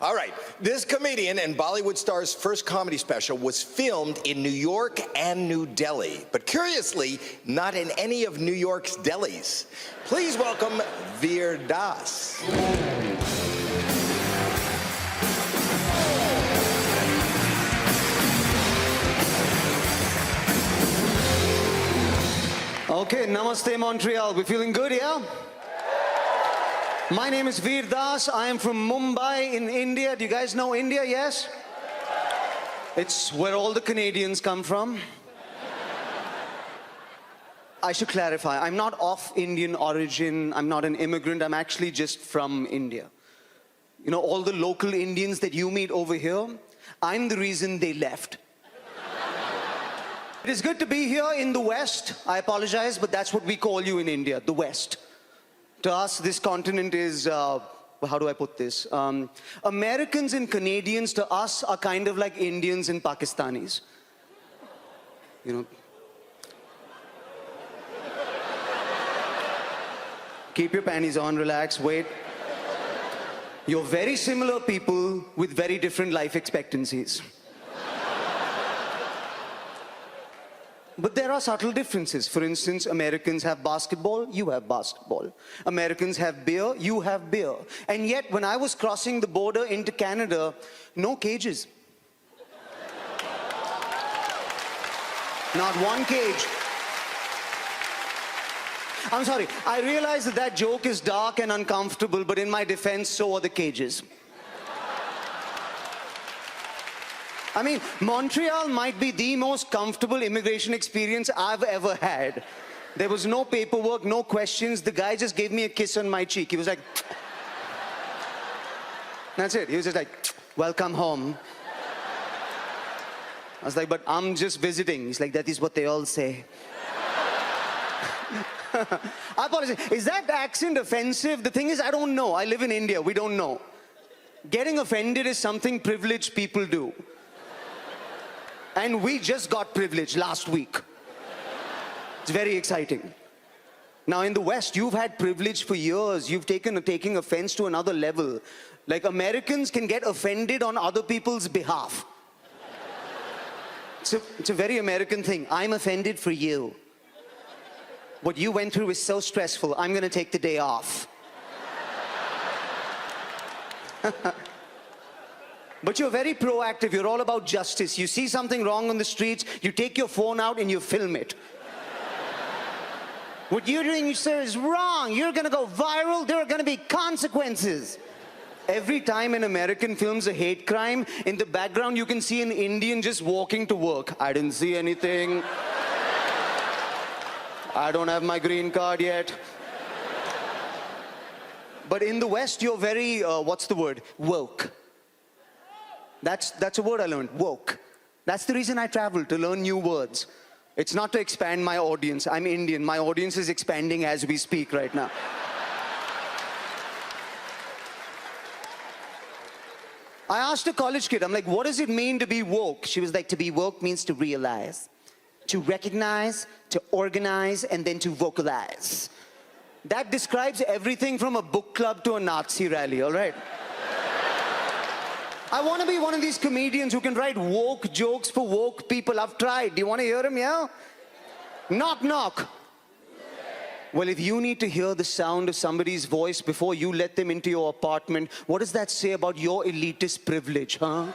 All right. This comedian and Bollywood star's first comedy special was filmed in New York and New Delhi, but curiously, not in any of New York's delis. Please welcome Veer Das. Okay, Namaste Montreal. We feeling good, yeah? My name is Veer Das. I am from Mumbai in India. Do you guys know India, yes? It's where all the Canadians come from. I should clarify, I'm not of Indian origin. I'm not an immigrant. I'm actually just from India. You know, all the local Indians that you meet over here, I'm the reason they left. It is good to be here in the West. I apologize, but that's what we call you in India, the West. To us, this continent is, how do I put this? Americans and Canadians to us are kind of like Indians and Pakistanis. You know. Keep your panties on, relax, wait. You're very similar people with very different life expectancies. But there are subtle differences. For instance, Americans have basketball, you have basketball. Americans have beer, you have beer. And yet, when I was crossing the border into Canada, no cages. Not one cage. I'm sorry, I realize that that joke is dark and uncomfortable, but in my defense, so are the cages. I mean, Montreal might be the most comfortable immigration experience I've ever had. There was no paperwork, no questions. The guy just gave me a kiss on my cheek. He was like, that's it. He was just like, welcome home. I was like, but I'm just visiting. He's like, that is what they all say. I apologize. Is that accent offensive? The thing is, I don't know. I live in India. We don't know. Getting offended is something privileged people do. And we just got privilege last week. It's very exciting. Now in the West, you've had privilege for years. You've taken taking offense to another level. Like Americans can get offended on other people's behalf. It's a very American thing. I'm offended for you. What you went through is so stressful. I'm gonna take the day off. But you're very proactive. You're all about justice. You see something wrong on the streets, you take your phone out and you film it. What you're doing, sir, is wrong. You're gonna go viral. There are gonna be consequences. Every time in American films a hate crime, in the background you can see an Indian just walking to work. I didn't see anything. I don't have my green card yet. But in the West, you're very, what's the word? Woke. That's a word I learned, woke. That's the reason I travel, to learn new words. It's not to expand my audience. I'm Indian. My audience is expanding as we speak right now. I asked a college kid, I'm like, what does it mean to be woke? She was like, to be woke means to realize, to recognize, to organize, and then to vocalize. That describes everything from a book club to a Nazi rally, all right? I want to be one of these comedians who can write woke jokes for woke people. I've tried. Do you want to hear them, yeah? Knock, knock. Well, if you need to hear the sound of somebody's voice before you let them into your apartment, what does that say about your elitist privilege, huh?